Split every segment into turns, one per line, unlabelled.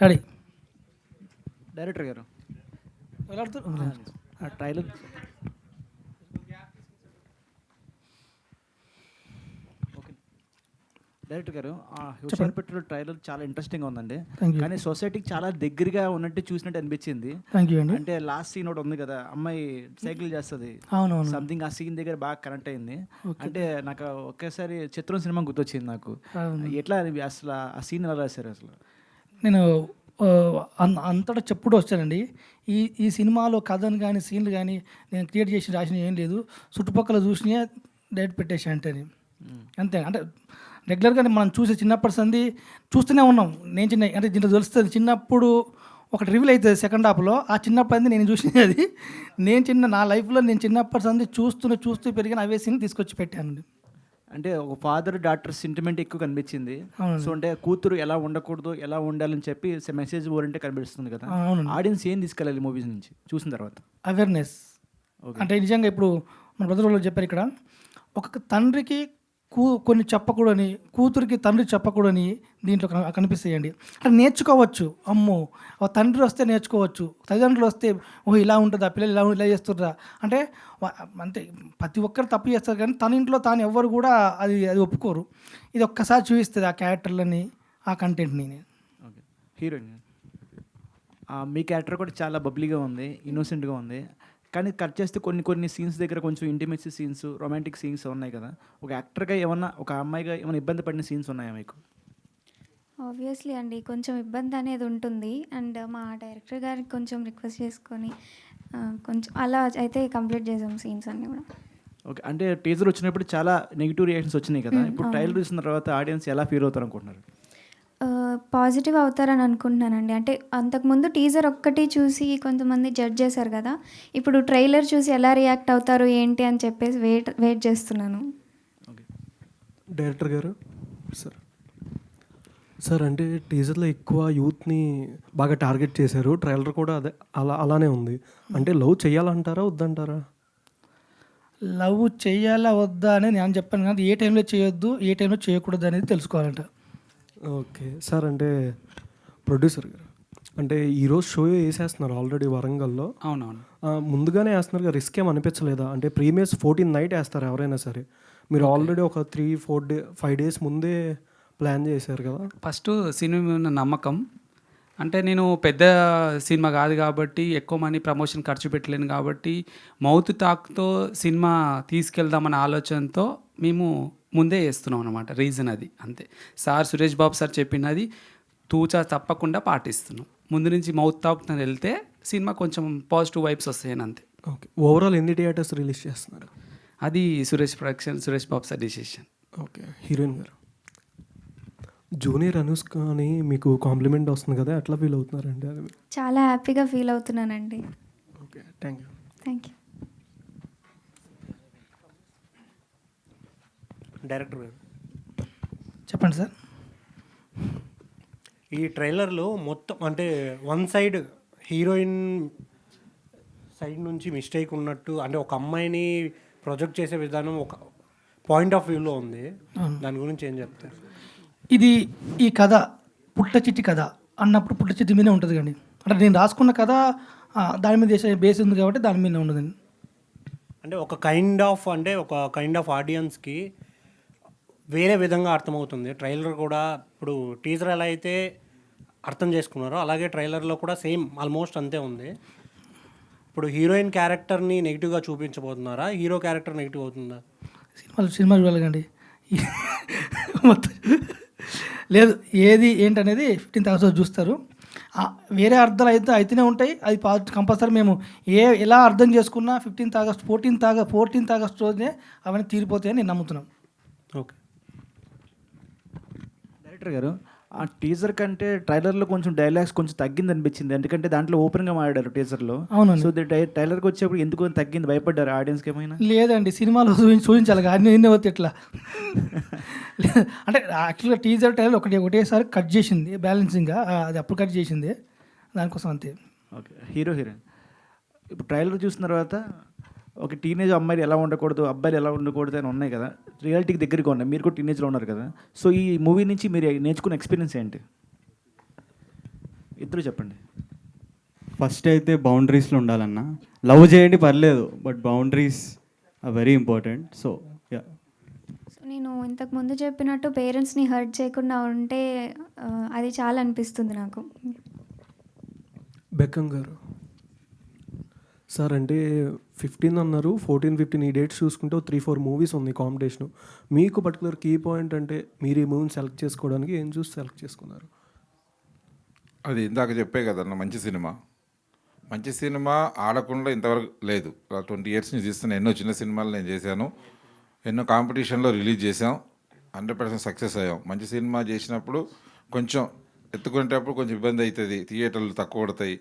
Ready.
Director గారు
వెళ్ళాడుతూ
trailer okay. Director గారు హ్యూషన్ petrol trailer చాలా ఇంట్రెస్టింగ్గా ఉందండి.
Thank you.
కానీ సొసైటీకి చాలా దగ్గరగా ఉన్నట్టు చూసినట్టు అనిపించింది.
థ్యాంక్ యూ అండి.
అంటే లాస్ట్ సీన్ ఒకటి ఉంది కదా, అమ్మాయి సైకిల్ చేస్తుంది
అవునవును.
సంథింగ్, ఆ సీన్ దగ్గర బాగా కనెక్ట్ అయింది.
ఓకే.
అంటే నాకు ఒకేసారి చిత్రం సినిమా గుర్తొచ్చింది నాకు.
అవును.
ఎట్లా అసలు ఆ సీన్ ఎలా రాశారు అసలు?
నేను అంతటా చెప్పుడు వచ్చానండి. ఈ ఈ సినిమాలో కథను కానీ సీన్లు కానీ నేను క్రియేట్ చేసి రాసిన ఏం లేదు, చుట్టుపక్కల చూసినా డైరెక్ట్ పెట్టేసి అంటేని అంతే. అంటే రెగ్యులర్గా మనం చూసే చిన్నప్పటి సంది చూస్తూనే ఉన్నాం. నేను చిన్న అంటే దీంట్లో తెలుస్తుంది, చిన్నప్పుడు ఒకటి రివీల్ అవుతుంది సెకండ్ హాఫ్లో. ఆ చిన్నప్పటి సంది నేను చూసినది అది. నా లైఫ్లో నేను చిన్నప్పటి సంది చూస్తూ పెరిగిన అవే సీన్ తీసుకొచ్చి పెట్టానండి.
అంటే ఒక ఫాదర్ డాటర్ సెంటిమెంట్ ఎక్కువ కనిపించింది.
అవునండి.
సో అంటే కూతురు ఎలా ఉండకూడదు, ఎలా ఉండాలని చెప్పి మెసేజ్ ఓరియంటే కనిపిస్తుంది కదా.
అవునండి.
ఆడియన్స్ ఏం తీసుకెళ్ళాలి మూవీస్ నుంచి చూసిన తర్వాత?
అవేర్నెస్.
ఓకే.
అంటే నిజంగా ఇప్పుడు మన బ్రదర్ వాళ్ళు చెప్పారు ఇక్కడ, ఒక తండ్రికి కొన్ని చెప్పకూడని, కూతురికి తండ్రి చెప్పకూడని దీంట్లో కనిపిస్తాయండి. అంటే నేర్చుకోవచ్చు. అమ్మో, ఒక తండ్రి వస్తే నేర్చుకోవచ్చు, తల్లిదండ్రులు వస్తే ఓహో ఇలా ఉంటుందా, పిల్లలు ఇలా చేస్తుండ్రా అంటే. అంటే ప్రతి ఒక్కరు తప్పు చేస్తారు, కానీ తన ఇంట్లో తాను ఎవ్వరు కూడా అది ఒప్పుకోరు. ఇది ఒక్కసారి చూపిస్తుంది ఆ క్యారెక్టర్లని, ఆ కంటెంట్ని.
ఓకే. హీరోయిన్ మీ క్యారెక్టర్ కూడా చాలా బబ్లీగా ఉంది, ఇన్నోసెంట్గా ఉంది. కానీ కట్ చేస్తే కొన్ని సీన్స్ దగ్గర కొంచెం ఇంటిమేసీ సీన్స్, రొమాంటిక్ సీన్స్ ఉన్నాయి కదా. ఒక యాక్టర్గా ఏమన్నా, ఒక అమ్మాయిగా ఏమైనా ఇబ్బంది పడిన సీన్స్ ఉన్నాయా మీకు?
ఆబ్వియస్లీ అండి, కొంచెం ఇబ్బంది అనేది ఉంటుంది. అండ్ మా డైరెక్టర్ గారికి కొంచెం రిక్వెస్ట్ చేసుకొని కొంచెం అలా అయితే కంప్లీట్ చేసాం సీన్స్ అన్నీ కూడా.
ఓకే. అంటే టీజర్ వచ్చినప్పుడు చాలా నెగిటివ్ రియాక్షన్స్ వచ్చినాయి కదా. ఇప్పుడు
అవును.
ట్రైలర్ చూసిన తర్వాత ఆడియన్స్ ఎలా ఫీల్ అవుతారు అనుకుంటున్నారు?
పాజిటివ్ అవుతారని అనుకుంటున్నానండి. అంటే అంతకుముందు టీజర్ ఒక్కటి చూసి కొంతమంది జడ్జ్ చేశారు కదా, ఇప్పుడు ట్రైలర్ చూసి ఎలా రియాక్ట్ అవుతారు ఏంటి అని చెప్పేసి వెయిట్ చేస్తున్నాను.
ఓకే.
డైరెక్టర్ గారు సార్ అంటే టీజర్లో ఎక్కువ యూత్ని బాగా టార్గెట్ చేశారు, ట్రైలర్ కూడా అదే అలానే ఉంది. అంటే లవ్ చేయాలంటారా వద్దంటారా?
లవ్ చేయాలా వద్దా అని నేను చెప్పాను కానీ ఏ టైంలో చేయొద్దు, ఏ టైంలో చేయకూడదు అనేది తెలుసుకోవాలంట.
Okay sir. అంటే ప్రొడ్యూసర్ గారు అంటే ఈరోజు షో వేసేస్తున్నారు ఆల్రెడీ వరంగల్లో.
అవునవును.
ముందుగానే వేస్తున్నారు కదా, రిస్క్ ఏం అనిపించలేదా? అంటే ప్రీమియర్స్ 14 నైట్ వేస్తారు ఎవరైనా సరే, మీరు ఆల్రెడీ ఒక 3-4 డేస్ ముందే ప్లాన్ చేశారు కదా.
ఫస్ట్ సినిమా మీద ఉన్న నమ్మకం, అంటే నేను పెద్ద సినిమా కాదు కాబట్టి ఎక్కువ మనీ ప్రమోషన్ ఖర్చు పెట్టలేను కాబట్టి మౌత్ టాక్తో సినిమా తీసుకెళ్దామన్న ఆలోచనతో మేము ముందే చేస్తున్నాం అనమాట. రీజన్ అది అంతే. సురేష్ బాబు సార్ చెప్పినది తూచా తప్పకుండా పాటిస్తున్నాం. ముందు నుంచి మౌత్ టాక్తో వెళ్తే సినిమా కొంచెం పాజిటివ్ వైబ్స్ వస్తాయని అంతే.
ఓకే. ఓవరాల్ ఎన్ని థియేటర్స్ రిలీజ్ చేస్తున్నారు?
అది Suresh Babu sir decision.
Okay. Heroine గారు జూనియర్ అనుష్క అని మీకు కాంప్లిమెంట్ వస్తుంది కదా, ఎట్లా ఫీల్ అవుతున్నారండి? అది
చాలా హ్యాపీగా ఫీల్ అవుతున్నానండి.
Okay. Thank you.
Thank you.
Director గారు
చెప్పండి సార్.
ఈ ట్రైలర్లో మొత్తం అంటే వన్ సైడ్ హీరోయిన్ సైడ్ నుంచి మిస్టేక్ ఉన్నట్టు, అంటే ఒక అమ్మాయిని ప్రొజెక్ట్ చేసే విధానం ఒక పాయింట్ ఆఫ్ వ్యూలో ఉంది. దాని గురించి ఏం చెప్తారు?
ఇది ఈ కథ పుట్ట చిట్టి కథ అన్నప్పుడు పుట్ట చిట్టి మీదే ఉంటుంది కండి. అంటే నేను రాసుకున్న కథ దాని మీద బేస్ ఉంది కాబట్టి దాని మీద ఉండదండి.
అంటే ఒక కైండ్ ఆఫ్ ఆడియన్స్కి వేరే విధంగా అర్థమవుతుంది. ట్రైలర్ కూడా ఇప్పుడు టీజర్ ఎలా అయితే అర్థం చేసుకున్నారో అలాగే ట్రైలర్లో కూడా సేమ్ ఆల్మోస్ట్ అంతే ఉంది. ఇప్పుడు హీరోయిన్ క్యారెక్టర్ని నెగిటివ్గా చూపించబోతున్నారా, హీరో క్యారెక్టర్ నెగిటివ్ అవుతుందా?
సినిమా చూడాలి మొత్తం లేదు, ఏది ఏంటనేది 15th ఆగస్ట్ చూస్తారు. వేరే అర్థాలు అయితేనే ఉంటాయి. అది కంపల్సరీ మేము ఎలా అర్థం చేసుకున్నా 15th ఆగస్ట్ 14th ఆగస్ట్ రోజునే అవన్నీ తీరిపోతాయని నేను నమ్ముతున్నాను.
ఓకే.
డైరెక్టర్ గారు ఆ టీజర్ కంటే ట్రైలర్లో కొంచెం డైలాగ్స్ కొంచెం తగ్గింది అనిపించింది. ఎందుకంటే దాంట్లో ఓపెన్గా మాట్లాడారు టీజర్లో.
అవునండి.
సో ట్రైలర్కి వచ్చేప్పుడు ఎందుకు తగ్గింది, భయపడ్డారు ఆడియన్స్కి ఏమైనా?
లేదండి, సినిమాలో చూపించాలి కానీ ఎన్ని వస్తే ఇట్లా అంటే యాక్చువల్గా టీజర్ ట్రైలర్ ఒకటేసారి కట్ చేసింది బ్యాలెన్సింగ్గా, అది అప్పుడు కట్ చేసింది దానికోసం అంతే.
ఓకే. హీరోయిన్ ఇప్పుడు ట్రైలర్ చూసిన తర్వాత ఒక టీనేజ్ అమ్మాయిలు ఎలా ఉండకూడదు, అబ్బాయిలు ఎలా ఉండకూడదు అని ఉన్నాయి కదా, రియాలిటీకి దగ్గరగా ఉన్నాయి. మీరు కూడా టీనేజ్లో ఉన్నారు కదా. సో ఈ మూవీ నుంచి మీరు నేర్చుకున్న ఎక్స్పీరియన్స్ ఏంటి? ఇద్దరు చెప్పండి.
ఫస్ట్ అయితే బౌండరీస్లో ఉండాలన్న. లవ్ చేయండి పర్లేదు, but boundaries are very important. So yeah.
So నేను ఇంతకు ముందు చెప్పినట్టు పేరెంట్స్ని హర్ట్ చేయకుండా ఉంటే అది చాలా అనిపిస్తుంది నాకు.
బెక్కం గారు సార్, అంటే 15 అన్నారు, 14, 15 ఈ డేట్స్ చూసుకుంటే 3-4 మూవీస్ ఉంది కాంపిటీషన్. మీకు పర్టికులర్ కీ పాయింట్ అంటే మీరు ఈ మూవీని సెలెక్ట్ చేసుకోవడానికి ఏం చూసి సెలెక్ట్ చేసుకున్నారు?
అది ఇందాక చెప్పే కదన్న, మంచి సినిమా ఆడకుండా ఇంతవరకు లేదు. 20 ఇయర్స్ నుంచి తీస్తున్న ఎన్నో చిన్న సినిమాలు నేను చేశాను, ఎన్నో కాంపిటీషన్లో రిలీజ్ చేసాం, 100% సక్సెస్ అయ్యాం. మంచి సినిమా చేసినప్పుడు కొంచెం ఎత్తుకునేటప్పుడు కొంచెం ఇబ్బంది అవుతుంది, థియేటర్లు తక్కువ పడతాయి,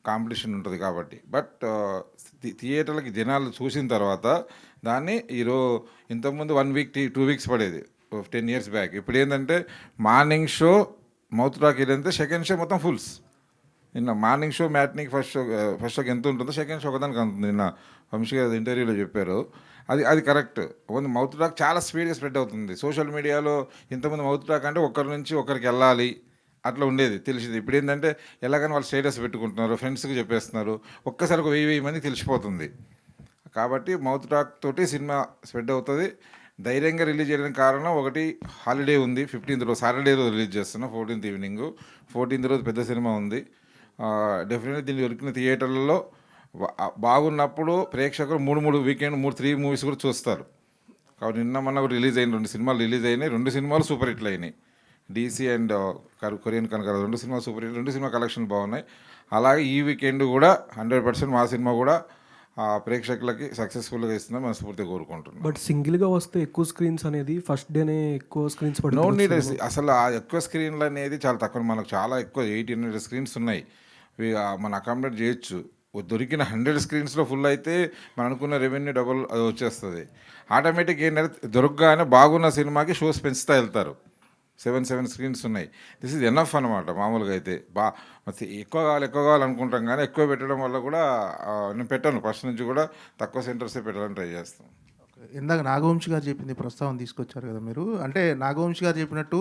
కాంపిటీషన్ ఉంటుంది కాబట్టి. బట్ థియేటర్లకి జనాలు చూసిన తర్వాత దాన్ని ఇంతకుముందు 1 వీక్ 2 వీక్స్ పడేది 10 ఇయర్స్ బ్యాక్. ఇప్పుడు ఏంటంటే మార్నింగ్ షో మౌత్ టాక్ వెళ్ళితే సెకండ్ షో మొత్తం ఫుల్స్. నిన్న మార్నింగ్ షో మ్యాట్నిక్ ఫస్ట్ షోకి ఎంత ఉంటుందో సెకండ్ షో ఒకదానికి అంతుంది. నిన్న వంశీ గారు ఇంటర్వ్యూలో చెప్పారు, అది కరెక్ట్. మౌత్ టాక్ చాలా స్పీడ్గా స్ప్రెడ్ అవుతుంది. సోషల్ మీడియాలో ఇంతకుముందు మౌత్ టాక్ అంటే ఒకరి నుంచి ఒకరికి వెళ్ళాలి అట్లా ఉండేది, తెలిసింది. ఇప్పుడు ఏంటంటే ఎలాగైనా వాళ్ళు స్టేటస్ పెట్టుకుంటున్నారు, ఫ్రెండ్స్కి చెప్పేస్తున్నారు, ఒక్కసారి ఒక 1000 మందికి తెలిసిపోతుంది. కాబట్టి మౌత్ టాక్ తోటి సినిమా స్ప్రెడ్ అవుతుంది. ధైర్యంగా రిలీజ్ చేయడానికి కారణం ఒకటి, హాలిడే ఉంది, 15th రోజు సాటర్డే రోజు రిలీజ్ చేస్తున్నాం, 14th ఈవినింగ్. 14th రోజు పెద్ద సినిమా ఉంది. డెఫినెట్గా దీన్ని దొరికిన థియేటర్లలో బాగున్నప్పుడు ప్రేక్షకులు 3 వీకెండ్ 3 మూవీస్ కూడా చూస్తారు. కాబట్టి నిన్న మొన్న రిలీజ్ అయిన 2 సినిమాలు రిలీజ్ అయినాయి. 2 సినిమాలు సూపర్ హిట్లు అయినాయి. DC అండ్ కొరియన్ కనుక 2 సినిమాలు సూపర్ హిట్, 2 సినిమా కలెక్షన్ బాగున్నాయి. అలాగే ఈ వీకెండ్ కూడా 100% మా సినిమా కూడా ప్రేక్షకులకి సక్సెస్ఫుల్గా ఇస్తుందని మనస్ఫూర్తిగా కోరుకుంటున్నాం.
బట్ సింగిల్గా వస్తే ఎక్కువ స్క్రీన్స్ అనేది ఫస్ట్ డేనే ఎక్కువ స్క్రీన్స్
నో నీడ్. అసలు ఆ ఎక్కువ స్క్రీన్లు అనేది చాలా తక్కువ. మనకు చాలా ఎక్కువ 800 స్క్రీన్స్ ఉన్నాయి, మనం అకామిడేట్ చేయొచ్చు. దొరికిన 100 స్క్రీన్స్లో ఫుల్ అయితే మనం అనుకున్న రెవెన్యూ డబుల్ అది వచ్చేస్తుంది. ఆటోమేటిక్ ఏంటంటే దొరకగానే బాగున్న సినిమాకి షోస్ పెంచుతూ వెళ్తారు. 7 స్క్రీన్స్ ఉన్నాయి. దిస్ ఈజ్ ఎనఫ్ అనమాట. మామూలుగా అయితే ఎక్కువ కావాలి అనుకుంటాం, కానీ ఎక్కువ పెట్టడం వల్ల కూడా నేను పెట్టాను ఫస్ట్ నుంచి కూడా, తక్కువ సెంటర్సే పెట్టాలని ట్రై చేస్తాం.
ఇందాక నాగవంశి గారు చెప్పింది ప్రస్తావన తీసుకొచ్చారు కదా మీరు, అంటే నాగవంశి గారు చెప్పినట్టు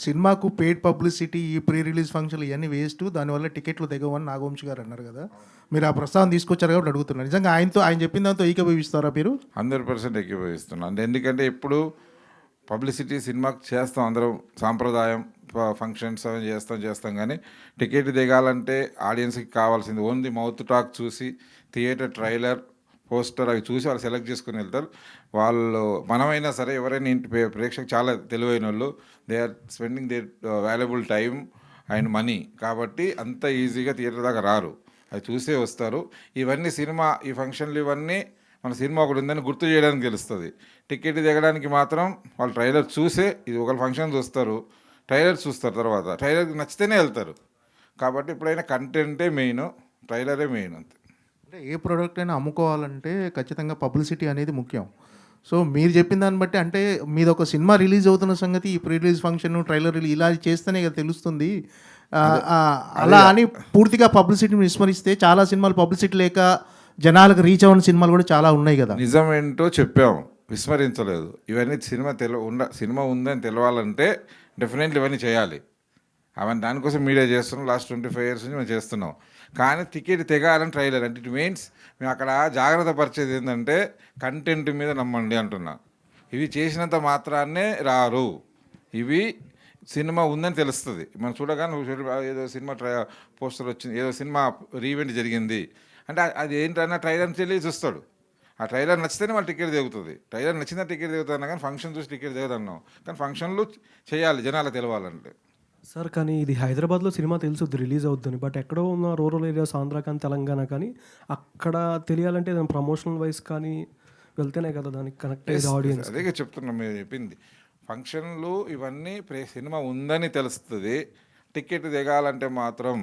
సినిమాకు పెయిడ్ పబ్లిసిటీ, ఈ ప్రీ రిలీజ్ ఫంక్షన్లు ఇవన్నీ వేస్ట్, దానివల్ల టికెట్లు దిగవని నాగవంశి గారు అన్నారు కదా. మీరు ఆ ప్రస్తావన తీసుకొచ్చారు కాబట్టి అడుగుతున్నారు, నిజంగా ఆయన చెప్పిన దాంతో ఏకీభవిస్తారా మీరు?
100% ఏకీభవిస్తున్నాను. ఎందుకంటే ఇప్పుడు పబ్లిసిటీ సినిమాకి చేస్తాం, అందరం సాంప్రదాయం ఫంక్షన్స్ అవి చేస్తాం, కానీ టికెట్ దిగాలంటే ఆడియన్స్కి కావాల్సింది ఓన్లీ మౌత్ టాక్ చూసి, థియేటర్ ట్రైలర్, పోస్టర్ అవి చూసి వాళ్ళు సెలెక్ట్ చేసుకుని వెళ్తారు. వాళ్ళు మనమైనా సరే ఎవరైనా ప్రేక్షకులు చాలా తెలివైన వాళ్ళు, they are spending their valuable time and money. కాబట్టి అంత ఈజీగా థియేటర్ దాకా రారు, అది చూసే వస్తారు. ఇవన్నీ సినిమా, ఈ ఫంక్షన్లు ఇవన్నీ మన సినిమా ఒకటి ఉందని గుర్తు చేయడానికి తెలుస్తుంది. టికెట్ దిగడానికి మాత్రం వాళ్ళు ట్రైలర్ చూసే, ఇది ఒకళ్ళు ఫంక్షన్ చూస్తారు, ట్రైలర్ చూస్తారు, తర్వాత ట్రైలర్కి నచ్చితేనే వెళ్తారు. కాబట్టి ఎప్పుడైనా కంటెంటే మెయిన్, ట్రైలరే మెయిన్. అంతే.
అంటే ఏ ప్రోడక్ట్ అయినా అమ్ముకోవాలంటే ఖచ్చితంగా పబ్లిసిటీ అనేది ముఖ్యం. సో మీరు చెప్పిన దాన్ని బట్టి అంటే మీది ఒక సినిమా రిలీజ్ అవుతున్న సంగతి ఈ pre release function, trailer release ఇలా చేస్తేనే కదా తెలుస్తుంది. అలా అని పూర్తిగా పబ్లిసిటీని విస్మరిస్తే చాలా సినిమాలు పబ్లిసిటీ లేక జనాలకు రీచ్ అవ్వని సినిమాలు కూడా చాలా ఉన్నాయి కదా.
నిజం ఏంటో చెప్పాము, విస్మరించలేదు. ఇవన్నీ సినిమా ఉందని తెలవాలంటే డెఫినెట్లీ ఇవన్నీ చేయాలి. అవన్నీ దానికోసం మీడియా చేస్తున్నాం, లాస్ట్ 25 years నుంచి మేము చేస్తున్నాం. కానీ టికెట్ తెగాలని ట్రైలర్ అంటే ఇట్ మీన్స్ మేము అక్కడ జాగ్రత్త పరిచేది ఏంటంటే కంటెంట్ మీద నమ్మండి అంటున్నా. ఇవి చేసినంత మాత్రాన్నే రారు, ఇవి సినిమా ఉందని తెలుస్తుంది. మనం చూడగానే ఏదో సినిమా పోస్టర్ వచ్చింది, ఏదో సినిమా రీవెంట్ జరిగింది అంటే అది ఏంటన్నా ట్రైలర్ నుంచి వెళ్ళి చూస్తాడు. ఆ ట్రైలర్ నచ్చితేనే వాళ్ళు టికెట్ దిగుతుంది. ట్రైలర్ నచ్చిన టికెట్ దిగుతున్నా కానీ ఫంక్షన్ చూసి టికెట్ దిగుతున్నాం. కానీ ఫంక్షన్లు చేయాలి జనాలు తెలవాలంటే.
సార్, కానీ ఇది హైదరాబాద్లో సినిమా తెలుసుద్ది రిలీజ్ అవుద్దని, బట్ ఎక్కడో ఉన్న రూరల్ ఏరియాస్, ఆంధ్ర కానీ తెలంగాణ కానీ అక్కడ తెలియాలంటే దాని ప్రమోషనల్ వైజ్ కానీ వెళ్తేనే కదా దానికి కనెక్ట్ అయ్యేది ఆడియన్స్.
అదే చెప్తున్నాం, మీరు చెప్పింది ఫంక్షన్లు ఇవన్నీ సినిమా ఉందని తెలుస్తుంది. టికెట్ దిగాలంటే మాత్రం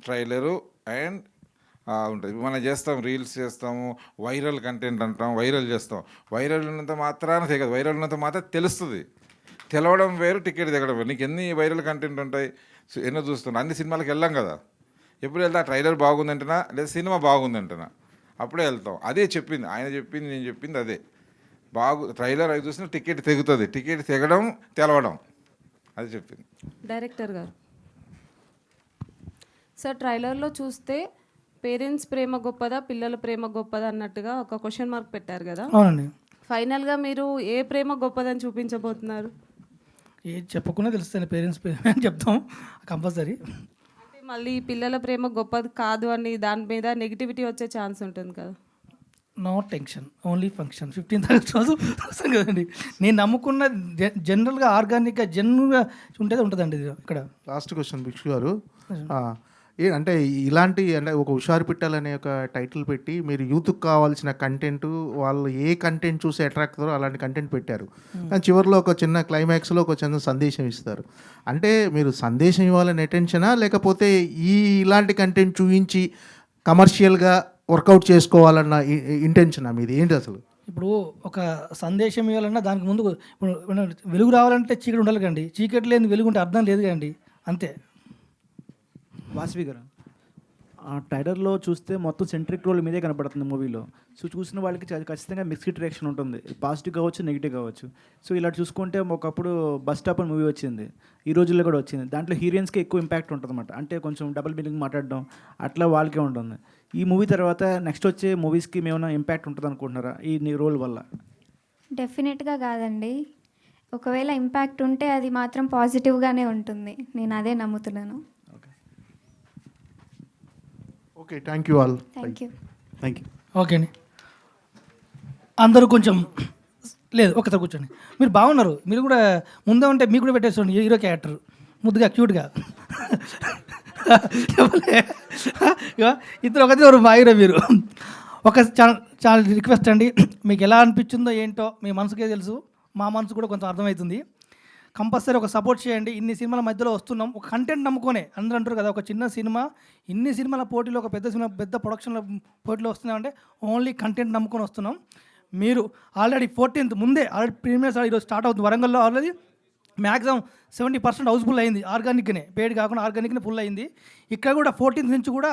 ట్రైలరు అండ్ ఉంటుంది. మనం చేస్తాం, రీల్స్ చేస్తాము, వైరల్ కంటెంట్ అంటాం, వైరల్ చేస్తాం. వైరల్ ఉన్నంత మాత్రాన తెగదు, వైరల్ ఉన్నంత మాత్రం తెలుస్తుంది. తెలవడం వేరు, టికెట్ దిగడం వేరు. నీకు ఎన్ని వైరల్ కంటెంట్ ఉంటాయి, ఎన్నో చూస్తున్నాను. అన్ని సినిమాలకు వెళ్ళాం కదా, ఎప్పుడు వెళ్తా ట్రైలర్ బాగుందంటనా లేదా సినిమా బాగుందంటనా అప్పుడే వెళ్తాం. అదే చెప్పింది ఆయన చెప్పింది, నేను చెప్పింది అదే. ట్రైలర్ అవి చూసిన టికెట్ తెగుతుంది, టికెట్ తెగడం తెలవడం, అది చెప్పింది
డైరెక్టర్ గారు. సార్ ట్రైలర్లో చూస్తే పేరెంట్స్ ప్రేమ గొప్పదా పిల్లల ప్రేమ గొప్పదా అన్నట్టుగా ఒక క్వశ్చన్ మార్క్ పెట్టారు కదా.
అవునండి.
ఫైనల్గా మీరు ఏ ప్రేమ గొప్పదని చూపించబోతున్నారు?
ఏది చెప్పకుండా తెలుస్తుంది పేరెంట్స్ అని చెప్తాం కంపల్సరీ.
అంటే మళ్ళీ పిల్లల ప్రేమ గొప్పది కాదు అని దాని మీద నెగిటివిటీ వచ్చే ఛాన్స్ ఉంటుంది కదా.
No tension, only function 15th August రోజు వస్తాం కదండి. నేను నమ్ముకున్న జనరల్గా ఆర్గానిక్గా జెన్యున్గా ఉంటేది ఉంటుందండి ఇది ఇక్కడ.
లాస్ట్ క్వశ్చన్ భిక్షు గారు, అంటే ఇలాంటి అంటే ఒక హుషారు పిట్టలు ఒక టైటిల్ పెట్టి మీరు యూత్కి కావాల్సిన కంటెంట్ వాళ్ళు ఏ కంటెంట్ చూసి అట్రాక్ట్ అవుతారో అలాంటి కంటెంట్ పెట్టారు. కానీ చివరిలో ఒక చిన్న క్లైమాక్స్లో ఒక చిన్న సందేశం ఇస్తారు. అంటే మీరు సందేశం ఇవ్వాలని అటెన్షనా, లేకపోతే ఇలాంటి కంటెంట్ చూపించి కమర్షియల్గా వర్కౌట్ చేసుకోవాలన్న ఇంటెన్షనా మీది ఏంటి అసలు?
ఇప్పుడు ఒక సందేశం ఇవ్వాలన్నా దానికి ముందు ఇప్పుడు వెలుగు రావాలంటే చీకటి ఉండాలి కండి. చీకటి లేని వెలుగు ఉంటే అర్థం లేదు కండి, అంతే.
వాసవి గారు, ట్రైలర్లో చూస్తే మొత్తం సెంట్రిక్ రోల్ మీదే కనపడుతుంది మూవీలో. సో చూసిన వాళ్ళకి ఖచ్చితంగా మిక్స్డ్ రియాక్షన్ ఉంటుంది, పాజిటివ్ కావచ్చు నెగిటివ్ కావచ్చు. సో ఇలా చూసుకుంటే ఒకప్పుడు బస్ స్టాప్ అని మూవీ వచ్చింది, ఈ రోజుల్లో కూడా వచ్చింది. దాంట్లో హీరోయిన్స్కి ఎక్కువ ఇంపాక్ట్ ఉంటుంది అన్నమాట. అంటే కొంచెం డబుల్ మీనింగ్ మాట్లాడడం అట్లా వాళ్ళకే ఉంటుంది. ఈ మూవీ తర్వాత నెక్స్ట్ వచ్చే మూవీస్కి ఏమైనా ఇంపాక్ట్ ఉంటుంది అనుకుంటున్నారా ఈ రోల్ వల్ల?
డెఫినెట్గా కాదండి. ఒకవేళ ఇంపాక్ట్ ఉంటే అది మాత్రం పాజిటివ్గానే ఉంటుంది. నేను అదే నమ్ముతున్నాను.
Okay, thank you all.
Thank you.
Thank you.
Okay అండి. అందరూ కొంచెం లేదు ఒకసారి కూర్చోండి. మీరు బాగున్నారు, మీరు కూడా ముందే ఉంటే మీకు కూడా పెట్టేసుకోండి హీరో క్యారెక్టర్ ముద్దుగా క్యూట్గా. ఇద్దరు ఒకటి మా హీరో మీరు. ఒక చాలా రిక్వెస్ట్ అండి, మీకు ఎలా అనిపించిందో ఏంటో మీ మనసుకే తెలుసు, మా మనసు కూడా కొంచెం అర్థమవుతుంది. కంపల్సరీ ఒక సపోర్ట్ చేయండి. ఇన్ని సినిమాల మధ్యలో వస్తున్నాం, ఒక కంటెంట్ నమ్ముకొనే. అందరూ అంటారు కదా, ఒక చిన్న సినిమా ఇన్ని సినిమాల పోటీలో ఒక పెద్ద సినిమా పెద్ద ప్రొడక్షన్ల పోటీలో వస్తున్నామంటే ఓన్లీ కంటెంట్ నమ్ముకొని వస్తున్నాం. మీరు ఆల్రెడీ 14th ముందే ఆల్రెడీ ప్రీమియర్స్ ఈరోజు స్టార్ట్ అవుతుంది వరంగల్లో. ఆల్రెడీ మ్యాక్సిమం 70% హౌస్ఫుల్ అయింది, ఆర్గానిక్గానే, పెయిడ్ కాకుండా ఆర్గానిక్నే ఫుల్ అయింది. ఇక్కడ కూడా 14th నుంచి కూడా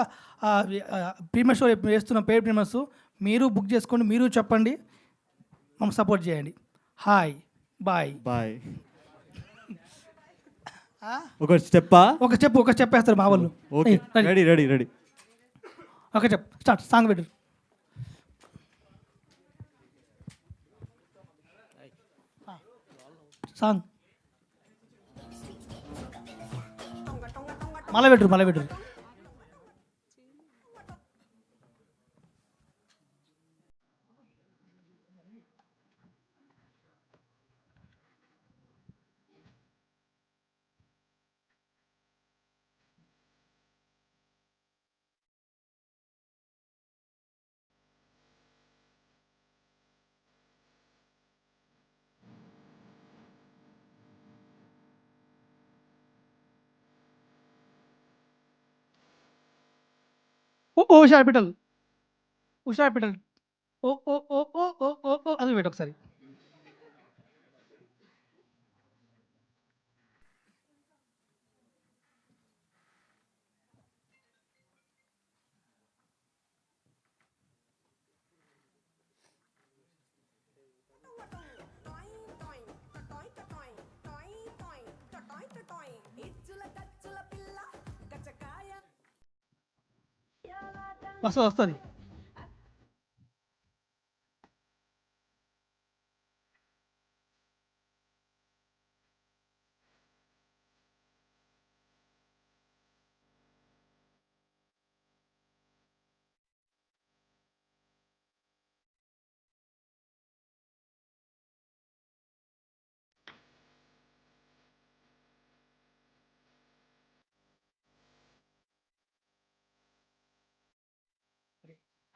ప్రీమియర్ షో వేస్తున్నాం, పెయిడ్ ప్రీమియర్స్. మీరు బుక్ చేసుకోండి, మీరు చెప్పండి, మమ్మల్ని సపోర్ట్ చేయండి. Hi bye
bye. ఒక స్టెప్పా?
ఒక స్టెప్ వేస్తారు మా వాళ్ళు.
Okay, ready ready ready.
Okay చెప్ స్టార్ట్. సాంగ్ పెట్టు. సాంగ్ మళ్ళీ పెట్టు. ఉషా పిటల్ ఓ అది పెట్టు ఒకసారి. వస్తుంది.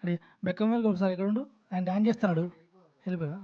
అదే బెక్కం ఒకసారి ఇక్కడ ఉండు, ఆయన డాన్స్ చేస్తున్నాడు, వెళ్ళిపోయా.